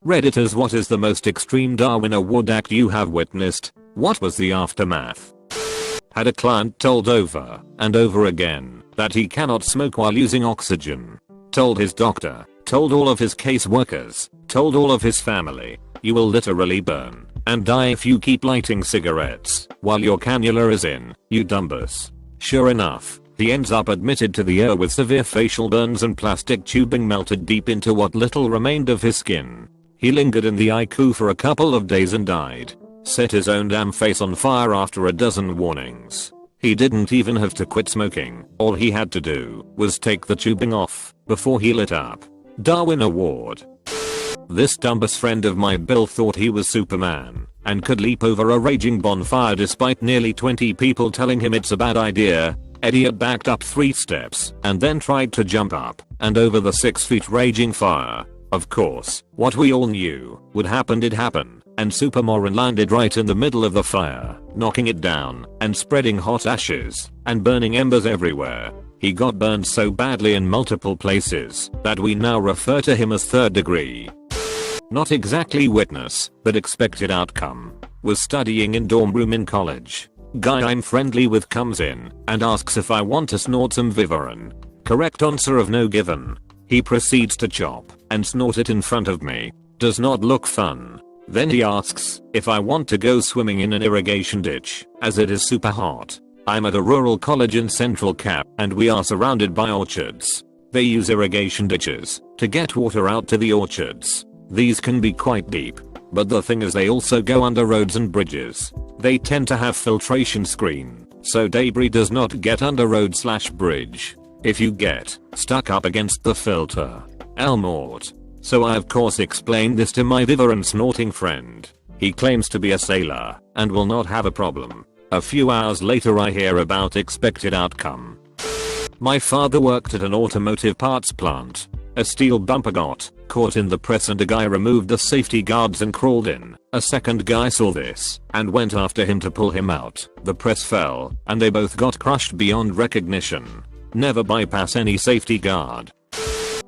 Redditors, what is the most extreme Darwin Award act you have witnessed? What was the aftermath? Had a client told over and over again that he cannot smoke while using oxygen. Told his doctor, told all of his caseworkers, told all of his family, you will literally burn and die if you keep lighting cigarettes while your cannula is in, you dumbass. Sure enough, he ends up admitted to the ER with severe facial burns and plastic tubing melted deep into what little remained of his skin. He lingered in the ICU for a couple of days and died. Set his own damn face on fire after a dozen warnings. He didn't even have to quit smoking. All he had to do was take the tubing off before he lit up. Darwin Award. This dumbass friend of mine Bill thought he was Superman and could leap over a raging bonfire despite nearly 20 people telling him it's a bad idea. Idiot backed up 3 steps and then tried to jump up and over the 6 feet raging fire. Of course, what we all knew would happen did happen, and Superman landed right in the middle of the fire, knocking it down and spreading hot ashes and burning embers everywhere. He got burned so badly in multiple places that we now refer to him as third degree. Not exactly witness, but expected outcome. Was studying in dorm room in college. Guy I'm friendly with comes in and asks if I want to snort some Vivarin. Correct answer of no given. He proceeds to chop and snort it in front of me. Does not look fun. Then he asks if I want to go swimming in an irrigation ditch, as it is super hot. I'm at a rural college in Central Cap and we are surrounded by orchards. They use irrigation ditches to get water out to the orchards. These can be quite deep, but the thing is they also go under roads and bridges. They tend to have filtration screen, so debris does not get under road/bridge. If you get stuck up against the filter, Elmort. So I of course explained this to my Vivarin snorting friend. He claims to be a sailor and will not have a problem. A few hours later I hear about expected outcome. My father worked at an automotive parts plant. A steel bumper got caught in the press and a guy removed the safety guards and crawled in. A second guy saw this and went after him to pull him out. The press fell and they both got crushed beyond recognition. Never bypass any safety guard.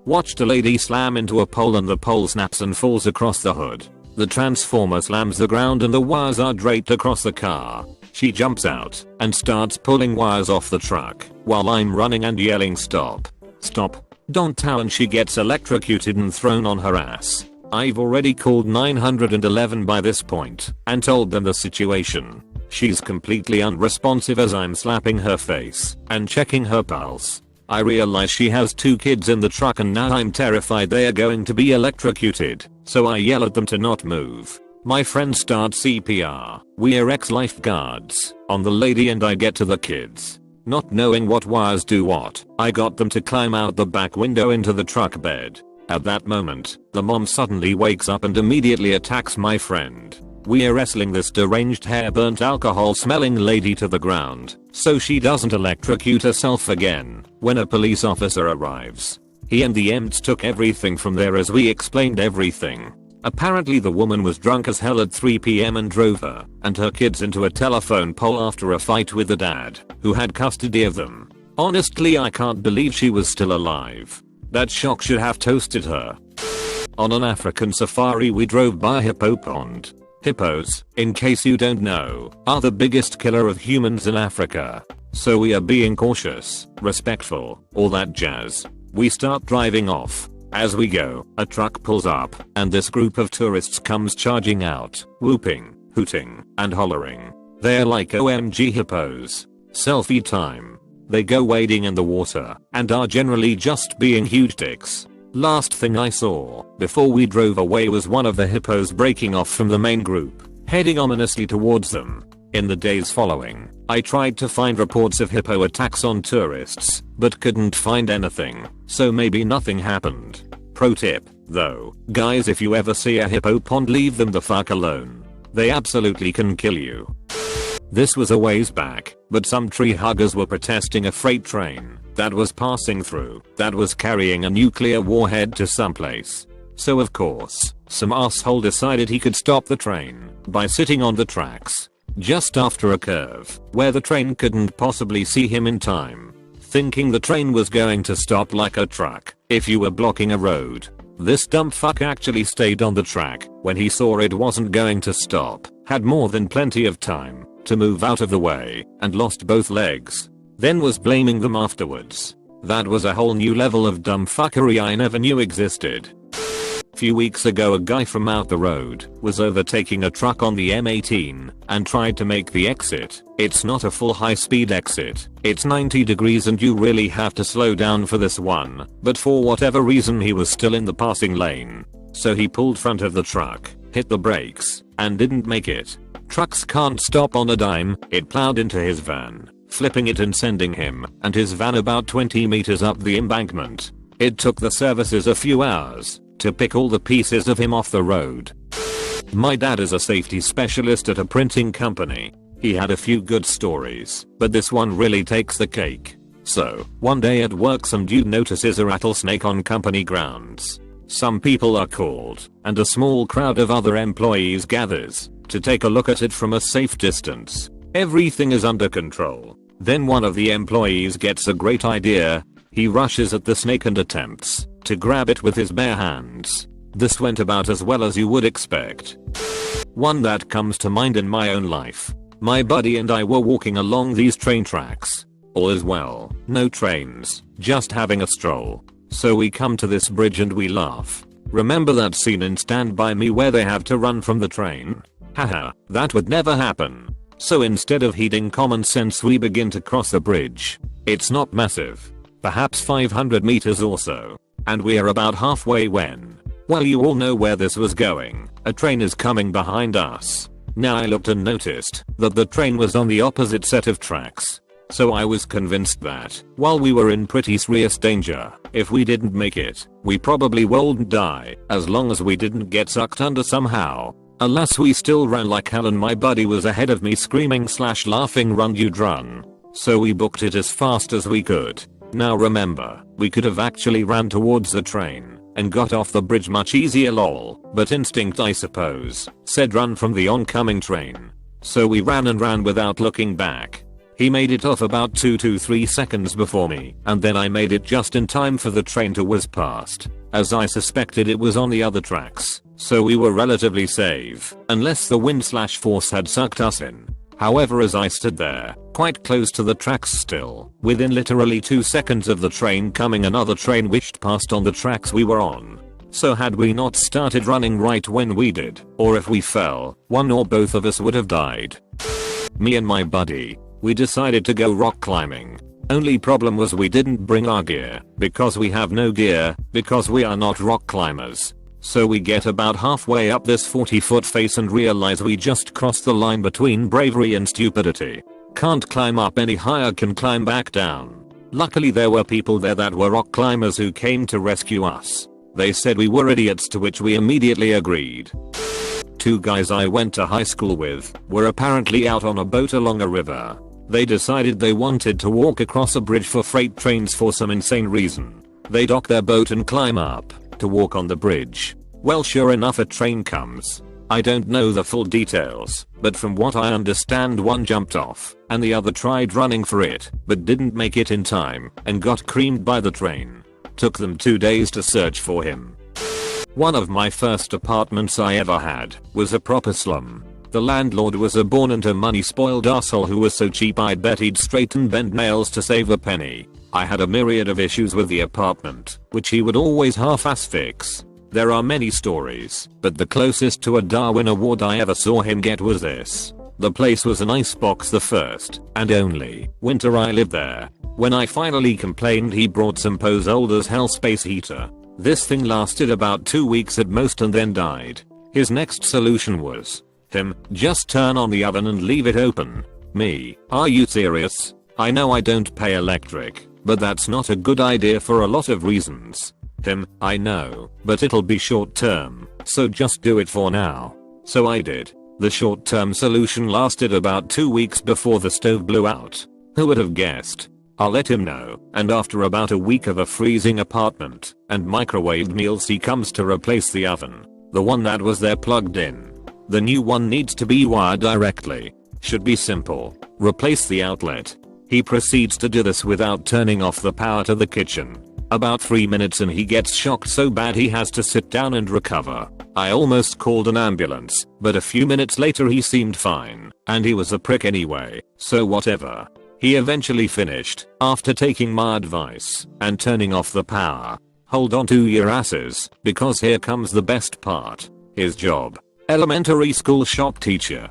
Watched a lady slam into a pole and the pole snaps and falls across the hood. The transformer slams the ground and the wires are draped across the car. She jumps out and starts pulling wires off the truck while I'm running and yelling stop. Stop. Don't tell, and she gets electrocuted and thrown on her ass. I've already called 911 by this point and told them the situation. She's completely unresponsive as I'm slapping her face and checking her pulse. I realize she has 2 kids in the truck and now I'm terrified they are going to be electrocuted, so I yell at them to not move. My friend starts CPR. We're ex-lifeguards on the lady and I get to the kids. Not knowing what wires do what, I got them to climb out the back window into the truck bed. At that moment, the mom suddenly wakes up and immediately attacks my friend. We're wrestling this deranged hair-burnt alcohol smelling lady to the ground so she doesn't electrocute herself again when a police officer arrives. He and the EMTs took everything from there as we explained everything. Apparently the woman was drunk as hell at 3 PM and drove her and her kids into a telephone pole after a fight with the dad, who had custody of them. Honestly, I can't believe she was still alive. That shock should have toasted her. On an African safari we drove by a hippo pond. Hippos, in case you don't know, are the biggest killer of humans in Africa. So we are being cautious, respectful, all that jazz. We start driving off. As we go, a truck pulls up and this group of tourists comes charging out, whooping, hooting, and hollering. They're like OMG hippos. Selfie time. They go wading in the water and are generally just being huge dicks. Last thing I saw before we drove away was one of the hippos breaking off from the main group, heading ominously towards them. In the days following, I tried to find reports of hippo attacks on tourists, but couldn't find anything, so maybe nothing happened. Pro tip, though, guys, if you ever see a hippo pond, leave them the fuck alone. They absolutely can kill you. This was a ways back, but some tree huggers were protesting a freight train that was passing through that was carrying a nuclear warhead to someplace. So of course, some asshole decided he could stop the train by sitting on the tracks just after a curve where the train couldn't possibly see him in time. Thinking the train was going to stop like a truck if you were blocking a road. This dumb fuck actually stayed on the track when he saw it wasn't going to stop, had more than plenty of time to move out of the way, and lost both legs. Then was blaming them afterwards. That was a whole new level of dumb fuckery I never knew existed. Few weeks ago, a guy from out the road was overtaking a truck on the M18 and tried to make the exit. It's not a full high-speed exit. It's 90 degrees and you really have to slow down for this one, but for whatever reason he was still in the passing lane. So he pulled front of the truck, hit the brakes, and didn't make it. Trucks can't stop on a dime. It plowed into his van, flipping it and sending him and his van about 20 meters up the embankment. It took the services a few hours to pick all the pieces of him off the road. My dad is a safety specialist at a printing company. He had a few good stories, but this one really takes the cake. So, one day at work some dude notices a rattlesnake on company grounds. Some people are called, and a small crowd of other employees gathers to take a look at it from a safe distance. Everything is under control. Then one of the employees gets a great idea. He rushes at the snake and attempts to grab it with his bare hands. This went about as well as you would expect. One that comes to mind in my own life. My buddy and I were walking along these train tracks. All is well, no trains, just having a stroll. So we come to this bridge and we laugh. Remember that scene in Stand By Me where they have to run from the train? Haha, that would never happen. So instead of heeding common sense we begin to cross the bridge. It's not massive. Perhaps 500 meters or so. And we are about halfway when, well, you all know where this was going. A train is coming behind us. Now I looked and noticed that the train was on the opposite set of tracks. So I was convinced that, while we were in pretty serious danger, if we didn't make it, we probably wouldn't die, as long as we didn't get sucked under somehow. Alas, we still ran like hell and my buddy was ahead of me screaming / laughing run dude run. So we booked it as fast as we could. Now remember, we could have actually ran towards the train and got off the bridge much easier lol, but instinct I suppose said run from the oncoming train. So we ran and ran without looking back. He made it off about 2 to 3 seconds before me, and then I made it just in time for the train to whiz past, as I suspected it was on the other tracks, so we were relatively safe, unless the wind / force had sucked us in. However, as I stood there, quite close to the tracks still, within literally 2 seconds of the train coming, another train whizzed past on the tracks we were on. So had we not started running right when we did, or if we fell, one or both of us would have died. Me and my buddy, we decided to go rock climbing. Only problem was we didn't bring our gear, because we have no gear, because we are not rock climbers. So we get about halfway up this 40-foot face and realize we just crossed the line between bravery and stupidity. Can't climb up any higher, can climb back down. Luckily there were people there that were rock climbers who came to rescue us. They said we were idiots, to which we immediately agreed. 2 guys I went to high school with were apparently out on a boat along a river. They decided they wanted to walk across a bridge for freight trains for some insane reason. They dock their boat and climb up to walk on the bridge. Well, sure enough a train comes. I don't know the full details, but from what I understand one jumped off and the other tried running for it, but didn't make it in time and got creamed by the train. Took them 2 days to search for him. One of my first apartments I ever had was a proper slum. The landlord was a born into money spoiled asshole who was so cheap I'd bet he'd straighten bend nails to save a penny. I had a myriad of issues with the apartment, which he would always half-ass fix. There are many stories, but the closest to a Darwin Award I ever saw him get was this. The place was an icebox the first, and only, winter I lived there. When I finally complained, he brought some pose old as hell space heater. This thing lasted about 2 weeks at most and then died. His next solution was, just turn on the oven and leave it open. Me, are you serious? I know I don't pay electric, but that's not a good idea for a lot of reasons. I know, but it'll be short term, so just do it for now. So I did. The short term solution lasted about 2 weeks before the stove blew out. Who would have guessed? I'll let him know, and after about a week of a freezing apartment and microwaved meals he comes to replace the oven. The one that was there plugged in. The new one needs to be wired directly. Should be simple. Replace the outlet. He proceeds to do this without turning off the power to the kitchen. About 3 minutes and he gets shocked so bad he has to sit down and recover. I almost called an ambulance, but a few minutes later he seemed fine, and he was a prick anyway, so whatever. He eventually finished, after taking my advice, and turning off the power. Hold on to your asses, because here comes the best part. His job. Elementary school shop teacher.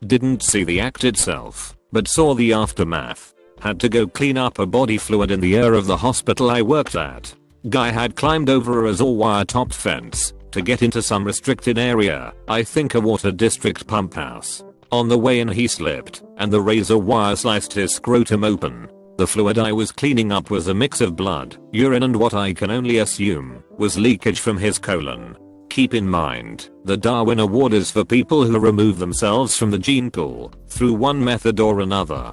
Didn't see the act itself, but saw the aftermath. Had to go clean up a body fluid in the air of the hospital I worked at. Guy had climbed over a razor wire topped fence to get into some restricted area, I think a water district pump house. On the way in he slipped, and the razor wire sliced his scrotum open. The fluid I was cleaning up was a mix of blood, urine and what I can only assume was leakage from his colon. Keep in mind, the Darwin Award is for people who remove themselves from the gene pool through one method or another.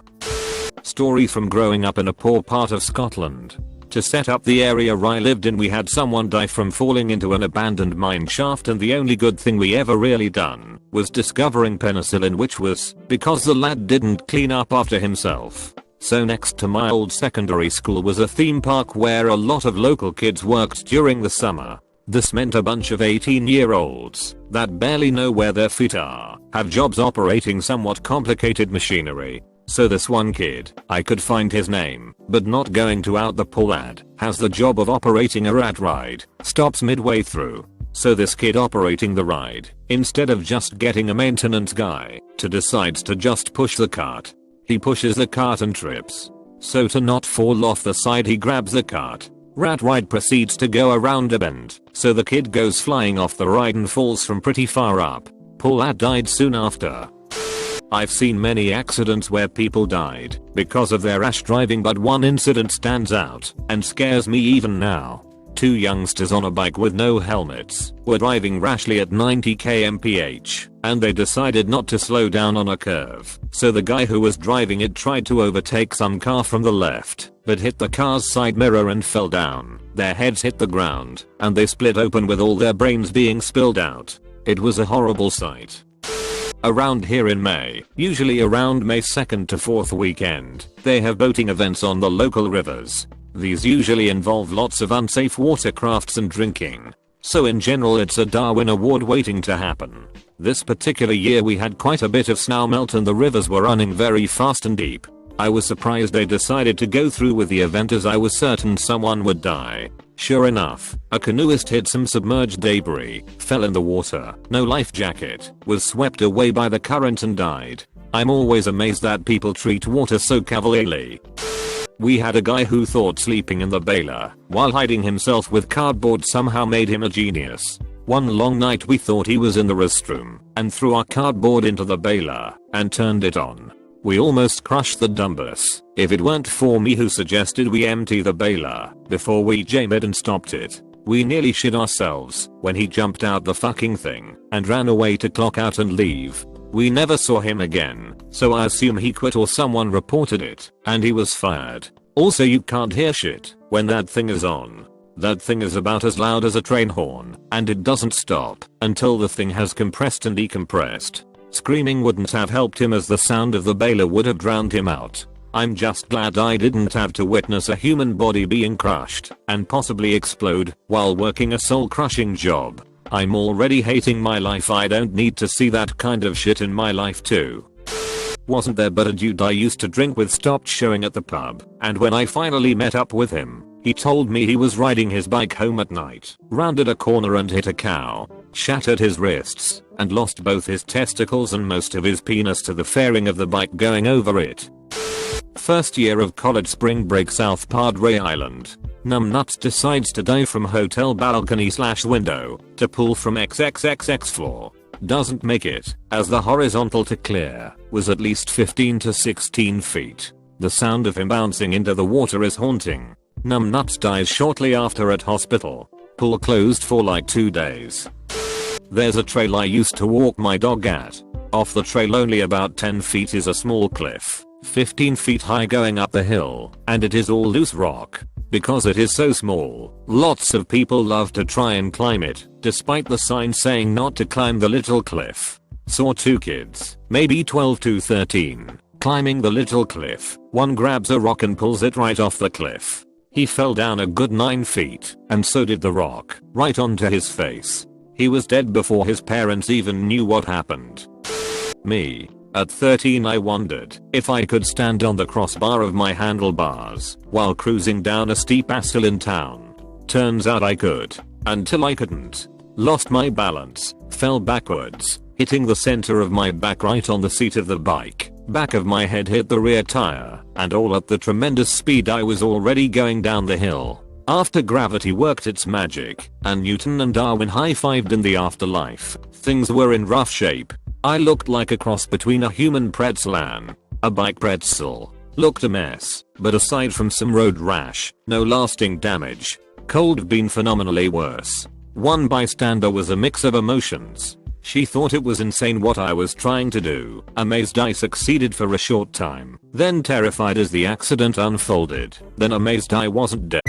Story from growing up in a poor part of Scotland. To set up the area I lived in, we had someone die from falling into an abandoned mine shaft, and the only good thing we ever really done was discovering penicillin, which was because the lad didn't clean up after himself. So next to my old secondary school was a theme park where a lot of local kids worked during the summer. This meant a bunch of 18-year-olds that barely know where their feet are have jobs operating somewhat complicated machinery. So this one kid, I could find his name, but not going to out the poor lad, has the job of operating a rat ride, stops midway through. So this kid operating the ride, instead of just getting a maintenance guy, decides to just push the cart. He pushes the cart and trips. So to not fall off the side he grabs the cart. Rat ride proceeds to go around a bend, so the kid goes flying off the ride and falls from pretty far up. Poor lad died soon after. I've seen many accidents where people died because of their rash driving, but one incident stands out and scares me even now. Two youngsters on a bike with no helmets were driving rashly at 90 km/h, and they decided not to slow down on a curve. So the guy who was driving it tried to overtake some car from the left, but hit the car's side mirror and fell down. Their heads hit the ground, and they split open with all their brains being spilled out. It was a horrible sight. Around here in May, usually around May 2nd to 4th weekend, they have boating events on the local rivers. These usually involve lots of unsafe watercrafts and drinking. So in general it's a Darwin Award waiting to happen. This particular year we had quite a bit of snow melt and the rivers were running very fast and deep. I was surprised they decided to go through with the event, as I was certain someone would die. Sure enough, a canoeist hit some submerged debris, fell in the water, no life jacket, was swept away by the current and died. I'm always amazed that people treat water so cavalierly. We had a guy who thought sleeping in the baler while hiding himself with cardboard somehow made him a genius. One long night we thought he was in the restroom and threw our cardboard into the baler and turned it on. We almost crushed the dumbass, if it weren't for me who suggested we empty the baler before we jam it and stopped it. We nearly shit ourselves when he jumped out the fucking thing and ran away to clock out and leave. We never saw him again, so I assume he quit or someone reported it and he was fired. Also, you can't hear shit when that thing is on. That thing is about as loud as a train horn, and it doesn't stop until the thing has compressed and decompressed. Screaming wouldn't have helped him, as the sound of the baler would have drowned him out. I'm just glad I didn't have to witness a human body being crushed and possibly explode while working a soul-crushing job. I'm already hating my life. I don't need to see that kind of shit in my life too. Wasn't there but a dude I used to drink with stopped showing at the pub, and when I finally met up with him, he told me he was riding his bike home at night, rounded a corner and hit a cow, shattered his wrists, and lost both his testicles and most of his penis to the fairing of the bike going over it. First year of college, spring break, South Padre Island. Numbnuts decides to dive from hotel balcony/window to pool from XXXX floor. Doesn't make it, as the horizontal to clear was at least 15 to 16 feet. The sound of him bouncing into the water is haunting. Numbnuts dies shortly after at hospital. Pool closed for like 2 days. There's a trail I used to walk my dog at. Off the trail only about 10 feet is a small cliff, 15 feet high going up the hill, and it is all loose rock. Because it is so small, lots of people love to try and climb it, despite the sign saying not to climb the little cliff. Saw two kids, maybe 12 to 13, climbing the little cliff. One grabs a rock and pulls it right off the cliff. He fell down a good 9 feet, and so did the rock, right onto his face. He was dead before his parents even knew what happened. Me. At 13 I wondered if I could stand on the crossbar of my handlebars while cruising down a steep hill in town. Turns out I could. Until I couldn't. Lost my balance, fell backwards, hitting the center of my back right on the seat of the bike. Back of my head hit the rear tire, and all at the tremendous speed I was already going down the hill. After gravity worked its magic, and Newton and Darwin high-fived in the afterlife, things were in rough shape. I looked like a cross between a human pretzel and a bike pretzel. Looked a mess, but aside from some road rash, no lasting damage. Could been phenomenally worse. One bystander was a mix of emotions. She thought it was insane what I was trying to do, amazed I succeeded for a short time, then terrified as the accident unfolded, then amazed I wasn't dead.